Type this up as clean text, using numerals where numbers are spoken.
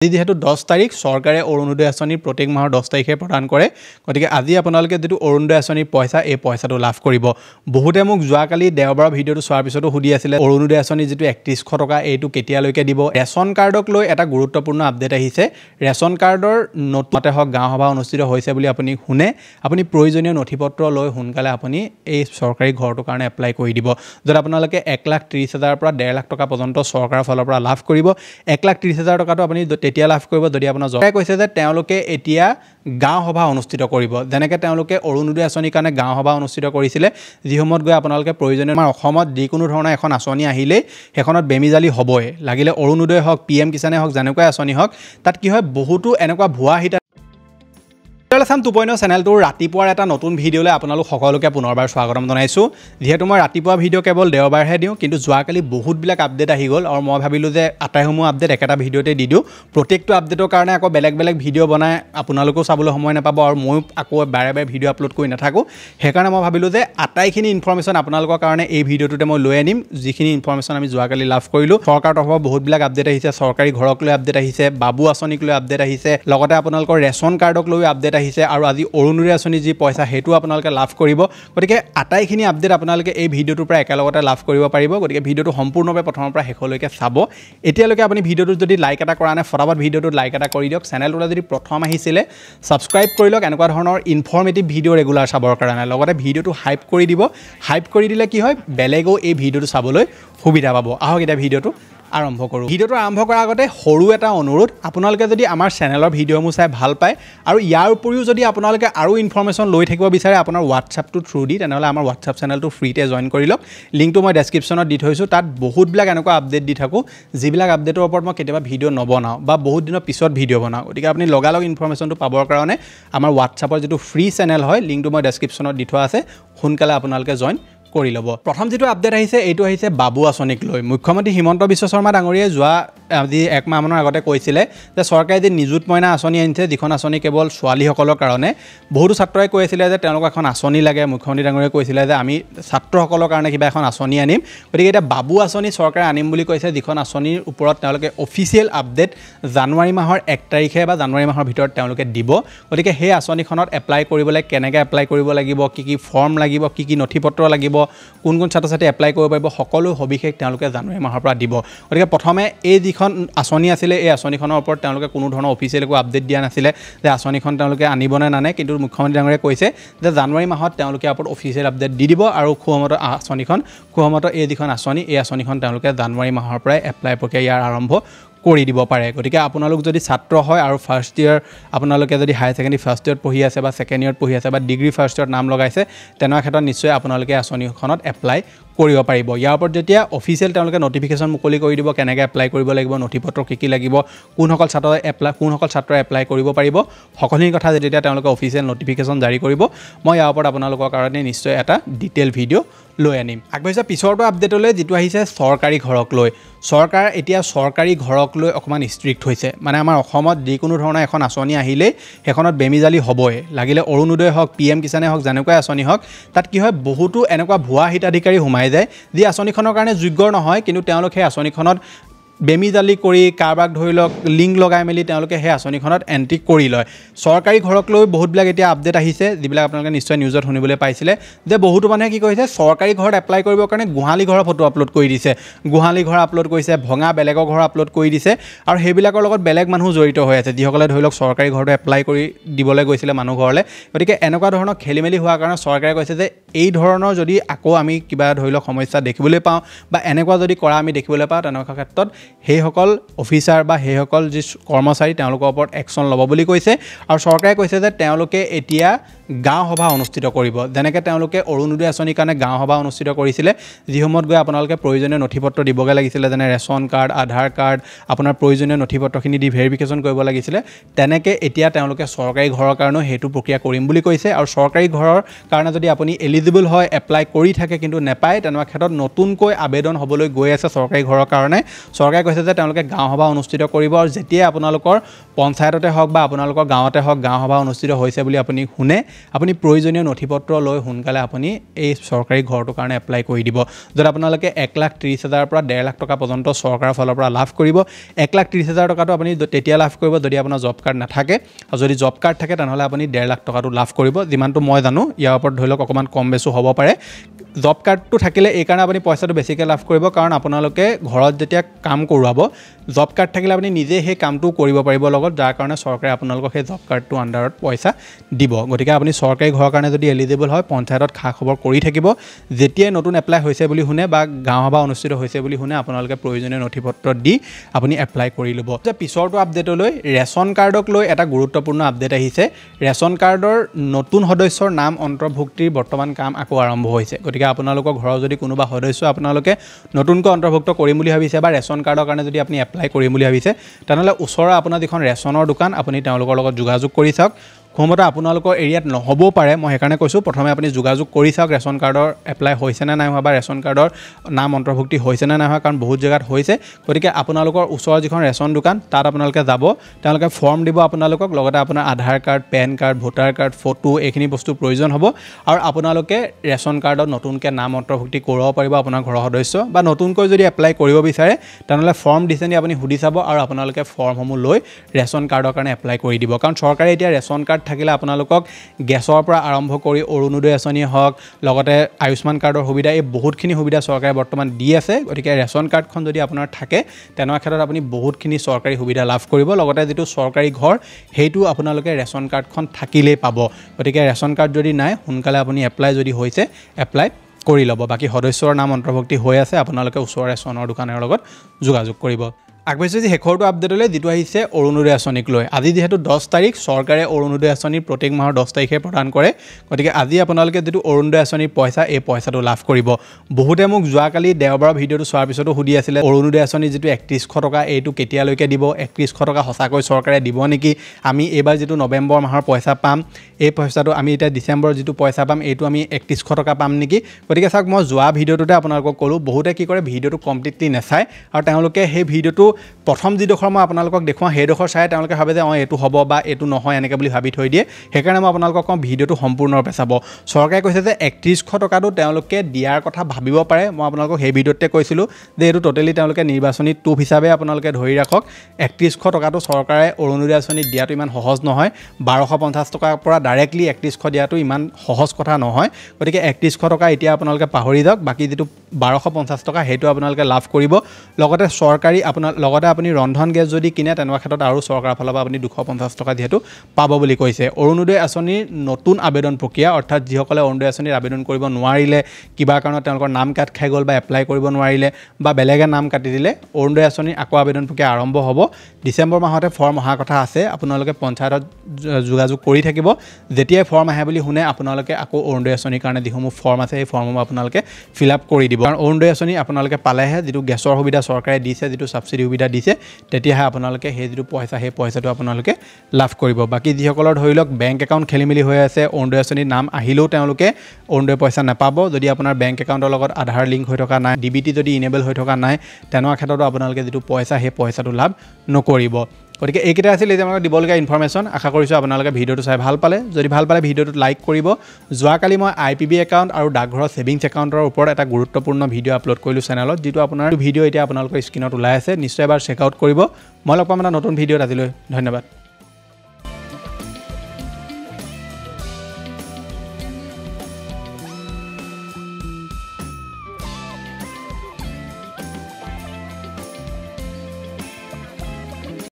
যেহেতু 10 তাৰিখ চৰকাৰে অৰুণোদয় আঁচনিৰ প্ৰত্যেক মাহৰ 10 তাৰিখে প্ৰদান কৰে গতিকে আজি আপোনালোকে যেটো অৰুণোদয় আঁচনিৰ পইচা এই পইচাটো লাভ কৰিব বহুতে মোক যোৱাকালি দেওবাৰৰ ভিডিঅটো চোৱাৰ পিছতো সুধি আছিল অৰুণোদয় আঁচনি যেটো 3100 টকা এইটো কেতিয়ালৈকে দিব ৰেচন কাৰ্ডক লৈ এটা গুৰুত্বপূৰ্ণ আপডেট আহিছে ৰেচন কাৰ্ডৰ নতুনতে হক গাঁও সভা অনুষ্ঠিত হৈছে বুলি আপুনি শুনে আপুনি প্ৰয়োজনীয় নথিপত্ৰ লৈ হুনকালে আপুনি এই চৰকাৰী ঘৰটোৰ কাৰণে এপ্লাই কৰি দিব যদি আপোনালোকে 1,30,000 পৰা 1.5 লাখ টকা পৰ্যন্ত চৰকাৰৰ ফালৰ পৰা লাভ কৰিব 1,30,000 টকাটো আপুনি তেতিয়া লাভ কৰিব যদি আপোনাৰ জয় কৈছে যে তেওঁলোকে এতিয়া গাঁও সভা অনুষ্ঠিত কৰিব যেনেকৈ তেওঁলোকে অৰুণোদয় আঁচনিৰ কাৰণে গাঁও সভা অনুষ্ঠিত কৰিছিলে যিসমত গৈ আপোনালোকে প্ৰয়োজনীয় আমাৰ অসমত যিকোনো ধৰণৰ এখন আঁচনি আহিলে হেখনত বেমিজালি হ'বই লাগিলে অৰুণোদয় হওক PM কিষানে হওক যেনেকৈ আঁচনি হওক তাত কি হয় বহুতো এনেকুৱা ভুৱা হিতা Sam 2.0 চেনেলটোৰ ৰাতিপুৱাৰ এটা নতুন ভিডিঅলৈ আপোনালোক সকলোকে পুনৰবাৰ স্বাগতম জনাইছো যেহেতু মই ৰাতিপুৱা ভিডিঅ কেৱল দেওবাৰহে দিওঁ কিন্তু যোৱাকালি বহুত বিলাক আপডেট আহি গ'ল আৰু মই ভাবিলো যে আটাইসমূহ আপডেট একেটা ভিডিঅতে দি দিওঁ প্ৰত্যেকটো আপডেটৰ কাৰণে আকৌ বেলেগ বেলেগ ভিডিঅ বনাই আপোনালোকো চাবলৈ সময় নাপাব আৰু মই আকৌ বাৰে বাৰে ভিডিঅ আপলোড কৰি নাথাকো হেকাৰণে মই ভাবিলো যে আটাইখিনি ইনফৰমেশন আপোনালোকৰ কাৰণে এই ভিডিঅটোতে মই লৈ আনিম যিখিনি ইনফৰমেশন আমি যোৱাকালি লাভ কৰিলো সৰকাৰৰ তৰফৰ বহুত বিলাক আপডেট আহিছে সৰকাৰী ঘৰক লৈ আপডেট আহিছে বাবু আঁচনিক লৈ আপডেট আহিছে লগতে আপোনালোকৰ ৰেচন কাৰ্ডক লৈ আপডেট আহিছে আৰু আজি অৰুণোদয় আঁচনি যি পইচা হেতু আপোনালোকে লাভ কৰিব গতিকে আটাইখিনি আপডেট আপোনালোকে এই ভিডিঅটোৰ পৰা একেলগতে লাভ কৰিব পাৰিব গতিকে ভিডিঅটো সম্পূৰ্ণভাৱে প্ৰথমৰ পৰা শেষলৈকে চাব এতিয়ালৈকে আপুনি ভিডিঅটো যদি লাইক এটা কৰা নাই ফটাফট ভিডিঅটোত লাইক এটা কৰি দিয়ক চেনেলটো যদি প্ৰথম আহিছিলে সাবস্ক্ৰাইব কৰি লওক এনেকুৱা ধৰণৰ ইনফৰমেটিভ ভিডিঅ ৰেগুলাৰ চাবৰ কাৰণে লগতে ভিডিঅটো হাইপ কৰি দিব হাইপ কৰি দিলে কি হয় বেলেগো এই ভিডিঅটো চাবলৈ সুবিধা পাব আহক এটা ভিডিঅটো আৰম্ভ কৰো ভিডিঅটো আৰম্ভ কৰাৰ আগতে সৰু এটা অনুৰোধ আপোনালোকে যদি আমাৰ চেনেলৰ ভিডিঅ'মু চাই ভাল পায় আৰু ইয়াৰ উপৰিও যদি আপোনালোকে আৰু ইনফৰমেশন লৈ থাকিব বিচাৰে আপোনাৰ WhatsApp টু থ্ৰু দি তেনেহলে আমাৰ WhatsApp চেনেলটো ফ্ৰীতে জয়েন কৰি লওক লিংকটো মই ডেসক্ৰিপচনত দি থৈছো তাত বহুত বিলাক এনেকুৱা আপডেট দি থাকো যিবিলাক আপডেটৰ ওপৰত মই কেতিয়াবা ভিডিঅ নবনাও বা বহুত দিনৰ পিছত ভিডিঅ বনাও গতিকে আপুনি লগালগ ইনফৰমেশনটো পাবৰ কাৰণে আমাৰ WhatsAppৰ যেটো ফ্ৰী চেনেল হয় লিংকটো মই ডেসক্ৰিপচনত দি থোৱা আছে হুনকালে আপোনালোকে জয়েন কৰি লব প্ৰথম যেটো আপডেট আহিছে এইটো আহিছে বাবু আঁচনিক লৈ মুখ্যমন্ত্ৰী হিমন্ত বিশ্ব শৰ্মা ডাঙৰীয়ে যোৱা আজি এক মাহমানৰ আগতে কৈছিলে যে চৰকাৰে যে নিযুত মইনা আঁচনি আনিছে যিখন আঁচনি কেৱল ছোৱালীসকলৰ কাৰণে বহুতো ছাত্ৰই কৈছিলে যে তেওঁলোকক এখন আঁচনি লাগে মুখ্যমন্ত্ৰী ডাঙৰীয়ে কৈছিলে যে আমি ছাত্ৰসকলৰ কাৰণে কিবা এখন আঁচনি আনিম গতিকে এটা বাবু আঁচনি চৰকাৰে আনিম বুলি কৈছে যিখন আঁচনিৰ ওপৰত তেওঁলোকে অফিচিয়েল আপডেট জানুৱাৰী মাহৰ 1 তাৰিখে বা জানুৱাৰী মাহৰ ভিতৰত তেওঁলোকে দিব গতিকে সেই আঁচনিখনত এপ্লাই কৰিবলৈ কেনেকৈ এপ্লাই কৰিব লাগিব কি ফৰ্ম লাগিব কি নথিপত্ৰ লাগিব কোন কোন ছাত্ৰ-ছাত্ৰী এপ্লাই কৰিব পাৰিব সকলো সবিশেষ তেওঁলোকে জানুৱাৰী মাহৰ পৰা দিব গতিকে প্ৰথমে এই যিখন আঁচনি আছিল এই আঁচনিখনৰ ওপৰত তেওঁলোকে কোনো ধৰণৰ অফিচিয়েল একো আপডেট দিয়া নাছিল যে আঁচনিখন তেওঁলোকে আনিবনে নানে কিন্তু মুখ্যমন্ত্ৰী ডাঙৰীয়ে কৈছে যে জানুৱাৰী মাহত তেওঁলোকে ওপৰত অফিচিয়েল আপডেট দি দিব আৰু খুহমত আঁচনিখন খুহমত এই যিখন আঁচনি এই আঁচনিখন তেওঁলোকে জানুৱাৰী মাহৰ পৰা এপ্লাই প্ৰক্ৰিয়া ইয়াৰ আৰম্ভ কৰি দিব পাৰে গতিকে আপোনালোক যদি ছাত্ৰ হয় আৰু ফাৰ্স্ট ইয়াৰ আপোনালোকে যদি হাই সেকেন্ডাৰী ফাৰ্স্ট ইয়াৰত পঢ়ি আছে বা সেকেন্ড ইয়াৰত পঢ়ি আছে বা ডিগ্ৰী ফাৰ্স্ট ইয়াৰত নাম লগাইছে তেনৰ ক্ষেত্ৰত নিশ্চয় আপোনালোকে আঁচনিখনত এপ্লাই কৰিব পাৰিব ইয়াৰ ওপৰত যেতিয়া অফিচিয়েল তেওঁলোকে নটিফিকেশন মুকলি কৰি দিব কেনেকৈ এপ্লাই কৰিব লাগিব নথিপত্ৰ কি লাগিব কোনসকল ছাত্ৰ এপ্লাই কৰিব পাৰিব সকলোখিনি কথা যেতিয়া তেওঁলোকে অফিচিয়েল নটিফিকেশন জাৰি কৰিব মই ইয়াৰ ওপৰত আপোনালোকৰ কাৰণে নিশ্চয় এটা ডিটেইল ভিডিঅ লৈ আনিম আগবাইছা পিছৰটো আপডেটলৈ যেটো আহিছে চৰকাৰী ঘৰক লৈ চৰকাৰ এতিয়া চৰকাৰী ঘৰক লৈ অকমান ষ্ট্ৰিক্ট হৈছে মানে আমাৰ অসমত যিকোনো ধৰণৰ এখন আঁচনি আহিলে হেখনত বেমিজালি হ'বই লাগিলে অৰুণোদয় হওক PM কিষানে হওক যেনেকৈ আঁচনি হওক তাত কি হয় বহুতো এনেকুৱা ভুৱা হিতাধিকাৰী সোমাই যায় যি আঁচনিখনৰ কাৰণে যোগ্য নহয় কিন্তু তেওঁলোকে আঁচনিখনত বেমিজালি কৰি কাৰবাক ধৰি লওক লিংক লগাই মেলি তেওঁলোকে সেই আঁচনিখনত এন্ট্ৰি কৰি লয় চৰকাৰী ঘৰক লৈ বহুতবিলাক এতিয়া আপডেট আহিছে যিবিলাক আপোনালোকে নিশ্চয় নিউজত শুনিবলৈ পাইছিলে যে বহুতো মানুহে কি কৈছে চৰকাৰী ঘৰত এপ্লাই কৰিবৰ কাৰণে গুহালী ঘৰৰ ফটো আপলোড কৰি দিছে গুহালী ঘৰ আপলোড কৰিছে ভঙা বেলেগৰ ঘৰ আপলোড কৰি দিছে আৰু সেইবিলাকৰ লগত বেলেগ মানুহ জড়িত হৈ আছে যিসকলে ধৰি লওক চৰকাৰী ঘৰটো এপ্লাই কৰি দিবলৈ গৈছিলে মানুহ ঘৰলৈ গতিকে এনেকুৱা ধৰণৰ খেলিমেলি হোৱাৰ কাৰণে চৰকাৰে কৈছে যে এই ধৰণৰ যদি আকৌ আমি কিবা ধৰি লওক সমস্যা দেখিবলৈ পাওঁ বা এনেকুৱা যদি কৰা আমি দেখিবলৈ পাওঁ তেনেকুৱা ক্ষেত্ৰত হেইসকল অফিচাৰ বা হেইসকল যি কৰ্মচাৰী তেওঁলোকৰ ওপৰত একচন ল'ব বুলি কৈছে আৰু চৰকাৰে কৈছে যে তেওঁলোকে এতিয়া গাঁও সভা অনুষ্ঠিত কৰিব যেনেকৈ তেওঁলোকে অৰুণোদয় আঁচনিৰ কাৰণে গাঁও সভা অনুষ্ঠিত কৰিছিলে যিসমত গৈ আপোনালোকে প্ৰয়োজনীয় নথিপত্ৰ দিবগে লাগিছিলে যেনে ৰেচন কাৰ্ড আধাৰ কাৰ্ড আপোনাৰ প্ৰয়োজনীয় নথিপত্ৰখিনি দি ভেৰিফিকেশ্যন কৰিব লাগিছিলে তেনেকৈ এতিয়া তেওঁলোকে চৰকাৰী ঘৰৰ কাৰণে হেতু প্ৰক্ৰিয়া কৰিম বুলি কৈছে আৰু চৰকাৰী ঘৰৰ কাৰণে যদি আপুনি এলিজিবল হয় এপ্লাই কৰি থাকে কিন্তু নেপায় তেনেকুৱা ক্ষেত্ৰত নতুনকৈ আবেদন হ'বলৈ গৈ আছে চৰকাৰী ঘৰৰ কাৰণে চৰকাৰে চৰকাৰে কৈছে যে তেওঁলোকে গাঁও সভা অনুষ্ঠিত কৰিব আৰু যেতিয়া আপোনালোকৰ পঞ্চায়ততে হওক বা আপোনালোকৰ গাঁৱতে হওক গাঁও সভা অনুষ্ঠিত হৈছে বুলি আপুনি শুনে আপুনি প্ৰয়োজনীয় নথিপত্ৰ লৈ সোনকালে আপুনি এই চৰকাৰী ঘৰটোৰ কাৰণে এপ্লাই কৰি দিব য'ত আপোনালোকে 1,30,000 পৰা 1.5 লাখ টকা পৰ্যন্ত চৰকাৰৰ ফালৰ পৰা লাভ কৰিব 1,30,000 টকাটো আপুনি তেতিয়া লাভ কৰিব যদি আপোনাৰ জব কাৰ্ড নাথাকে আৰু যদি জব কাৰ্ড থাকে তেনেহ'লে আপুনি 1.5 লাখ টকাটো লাভ কৰিব যিমানটো মই জানো ইয়াৰ ওপৰত ধৰি লওক অকণমান কম বেছো হ'ব পাৰে জব কাৰ্ডটো থাকিলে এই কাৰণে আপুনি পইচাটো বেছিকৈ লাভ কৰিব কাৰণ আপোনালোকে ঘৰত যেতিয়া কাম কৰোৱাব জব কাৰ্ড থাকিলে আপুনি নিজে সেই কামটো কৰিব পাৰিব লগত যাৰ কাৰণে চৰকাৰে আপোনালোকক সেই জব কাৰ্ডটো আণ্ডাৰত পইচা দিব গতিকে আপুনি চৰকাৰী ঘৰৰ কাৰণে যদি এলিজিবল হয় পঞ্চায়তত খা খবৰ কৰি থাকিব যেতিয়াই নতুন এপ্লাই হৈছে বুলি শুনে বা গাঁও সভা অনুষ্ঠিত হৈছে বুলি শুনে আপোনালোকে প্ৰয়োজনীয় নথিপত্ৰ দি আপুনি এপ্লাই কৰি ল'ব যে পিছৰটো আপডেটলৈ ৰেচন কাৰ্ডক লৈ এটা গুৰুত্বপূৰ্ণ আপডেট আহিছে ৰেচন কাৰ্ডৰ নতুন সদস্যৰ নাম অন্তৰ্ভুক্তিৰ বৰ্তমান কাম আকৌ আৰম্ভ হৈছে গতিকে আপোনালোকৰ ঘৰৰ যদি কোনোবা সদস্য আপোনালোকে নতুনকৈ অন্তৰ্ভুক্ত কৰিম বুলি ভাবিছে বা ৰেচন কাৰ্ডৰ কাৰণে যদি আপুনি এপ্লাই কৰিম বুলি ভাবিছে তেনেহ'লে ওচৰৰ আপোনাৰ যিখন ৰেচনৰ দোকান আপুনি তেওঁলোকৰ লগত যোগাযোগ কৰি চাওক সম্ভৱতঃ আপোনালোকৰ এৰিয়াত নহ'বও পাৰে মই সেইকাৰণে কৈছোঁ প্ৰথমে আপুনি যোগাযোগ কৰি চাওক ৰেচন কাৰ্ডৰ এপ্লাই হৈছে নে নাই হোৱা বা ৰেচন কাৰ্ডৰ নাম অন্তৰ্ভুক্তি হৈছে নে নাই হোৱা কাৰণ বহুত জেগাত হৈছে গতিকে আপোনালোকৰ ওচৰৰ যিখন ৰেচন দোকান তাত আপোনালোকে যাব তেওঁলোকে ফৰ্ম দিব আপোনালোকক লগতে আপোনাৰ Aadhaar card PAN card voter card photo এইখিনি বস্তু প্ৰয়োজন হ'ব আৰু আপোনালোকে ৰেচন কাৰ্ডত নতুনকৈ নাম অন্তৰ্ভুক্তি কৰিব পাৰিব আপোনাৰ ঘৰৰ সদস্য বা নতুনকৈ যদি এপ্লাই কৰিব বিচাৰে তেনেহ'লে ফৰ্ম দিছে নি আপুনি সুধি চাব আৰু আপোনালোকে ফৰ্মসমূহ লৈ ৰেচন কাৰ্ডৰ কাৰণে এপ্লাই কৰি দিব কাৰণ চৰকাৰে এতিয়া ৰেচন কাৰ্ড থাকিলে আপোনালোকক গেছৰ পৰা আৰম্ভ কৰি অৰুণোদয় আঁচনি হওক লগতে আয়ুষ্মান কাৰ্ডৰ সুবিধা এই বহুতখিনি সুবিধা চৰকাৰে বৰ্তমান দি আছে গতিকে ৰেচন কাৰ্ডখন যদি আপোনাৰ থাকে তেনেকুৱা ক্ষেত্ৰত আপুনি বহুতখিনি চৰকাৰী সুবিধা লাভ কৰিব লগতে যিটো চৰকাৰী ঘৰ সেইটো আপোনালোকে ৰেচন কাৰ্ডখন থাকিলেই পাব গতিকে ৰেচন কাৰ্ড যদি নাই সোনকালে আপুনি এপ্লাই যদি হৈছে এপ্লাই কৰি ল'ব বাকী সদস্যৰ নাম অন্তৰ্ভুক্তি হৈ আছে আপোনালোকে ওচৰৰ ৰেচনৰ দোকানৰ লগত যোগাযোগ কৰিব আগবাঢ়িছে যে শেষৰটো আপডেটলৈ যিটো আহিছে অৰুণোদয় আঁচনিক লৈ আজি যিহেতু 10 তাৰিখ চৰকাৰে অৰুণোদয় আঁচনি প্ৰত্যেক মাহৰ 10 তাৰিখে প্ৰদান কৰে গতিকে আজি আপোনালোকে যিটো অৰুণোদয় আঁচনিৰ পইচা এই পইচাটো লাভ কৰিব বহুতে মোক যোৱাকালি দেওবাৰৰ ভিডিঅ'টো চোৱাৰ পিছতো সুধি আছিলে অৰুণোদয় আঁচনি যিটো 3100 টকা এইটো কেতিয়ালৈকে দিব 3100 টকা সঁচাকৈ চৰকাৰে দিব নেকি আমি এইবাৰ যিটো নৱেম্বৰ মাহৰ পইচা পাম এই পইচাটো আমি এতিয়া ডিচেম্বৰ যিটো পইচা পাম এইটো আমি 3100 টকা পাম নেকি গতিকে চাওক মই যোৱা ভিডিঅ'টোতে আপোনালোকক ক'লোঁ বহুতে কি কৰে ভিডিঅ'টো কমপ্লিটলি নাচায় আৰু তেওঁলোকে সেই ভিডিঅ'টো প্ৰথম যিডোখৰ মই আপোনালোকক দেখুৱাওঁ সেইডোখৰ চাই তেওঁলোকে ভাবে যে এইটো হ'ব বা এইটো নহয় এনেকৈ বুলি ভাবি থৈ দিয়ে সেইকাৰণে মই আপোনালোকক কওঁ ভিডিঅ'টো সম্পূৰ্ণৰূপে চাব চৰকাৰে কৈছে যে 3100 টকাটো তেওঁলোকে দিয়াৰ কথা ভাবিব পাৰে মই আপোনালোকক সেই ভিডিঅ'তে কৈছিলোঁ যে এইটো টোটেলি তেওঁলোকে নিৰ্বাচনী টোপ হিচাপে আপোনালোকে ধৰি ৰাখক 3100 টকাটো চৰকাৰে অৰুণোদয় আঁচনি দিয়াটো ইমান সহজ নহয় 1250 টকাৰ পৰা ডাইৰেক্টলি 3100 দিয়াটো ইমান সহজ কথা নহয় গতিকে 3100 টকা এতিয়া আপোনালোকে পাহৰি যাওক বাকী যিটো 1250 টকা সেইটো আপোনালোকে লাভ কৰিব লগতে চৰকাৰী লগতে আপুনি ৰন্ধন গেছ যদি কিনে তেনেকুৱা ক্ষেত্ৰত আৰু চৰকাৰৰ ফালৰ পৰা আপুনি 250 টকা যিহেতু পাব বুলি কৈছে অৰুণোদয় আঁচনিৰ নতুন আবেদন প্ৰক্ৰিয়া অৰ্থাৎ যিসকলে অৰুণোদয় আঁচনিৰ আবেদন কৰিব নোৱাৰিলে কিবা কাৰণত তেওঁলোকৰ নাম কাট খাই গ'ল বা এপ্লাই কৰিব নোৱাৰিলে বা বেলেগে নাম কাটি দিলে অৰুণোদয় আঁচনিৰ আকৌ আবেদন প্ৰক্ৰিয়া আৰম্ভ হ'ব ডিচেম্বৰ মাহতে ফৰ্ম অহাৰ কথা আছে আপোনালোকে পঞ্চায়তত যোগাযোগ কৰি থাকিব যেতিয়াই ফৰ্ম আহে বুলি শুনে আপোনালোকে আকৌ অৰুণোদয় আঁচনিৰ কাৰণে যিসমূহ ফৰ্ম আছে সেই ফৰ্মসমূহ আপোনালোকে ফিল আপ কৰি দিব কাৰণ অৰুণোদয় আঁচনি আপোনালোকে পালেহে যিটো গেছৰ সুবিধা চৰকাৰে দিছে যিটো ছাবচিডি সুবিধা দিছে তেতিয়াহে আপোনালোকে সেই যিটো পইচা সেই পইচাটো আপোনালোকে লাভ কৰিব বাকী যিসকলৰ ধৰি লওক বেংক একাউণ্ট খেলি মেলি হৈ আছে অৰুণোদয় আঁচনিৰ নাম আহিলেও তেওঁলোকে অৰুণোদয় পইচা নাপাব যদি আপোনাৰ বেংক একাউণ্টৰ লগত আধাৰ লিংক হৈ থকা নাই ডিবিটি যদি ইনেবল হৈ থকা নাই তেনেকুৱা ক্ষেত্ৰতো আপোনালোকে যিটো পইচা সেই পইচাটো লাভ নকৰিব গতিকে এইকেইটা আছিল এতিয়া আমাক দিবলগীয়া ইনফৰমেশ্যন আশা কৰিছোঁ আপোনালোকে ভিডিঅ'টো চাই ভাল পালে যদি ভাল পালে ভিডিঅ'টোত লাইক কৰিব যোৱাকালি মই IPB একাউণ্ট আৰু ডাকঘৰৰ ছেভিংছ একাউণ্টৰ ওপৰত এটা গুৰুত্বপূৰ্ণ ভিডিঅ' আপলোড কৰিলোঁ চেনেলত যিটো আপোনাৰ ভিডিঅ' এতিয়া আপোনালোকৰ স্ক্ৰীনত ওলাই আছে নিশ্চয় এবাৰ চেক আউট কৰিব মই লগ পাম এটা নতুন ভিডিঅ'ত আজিলৈ ধন্যবাদ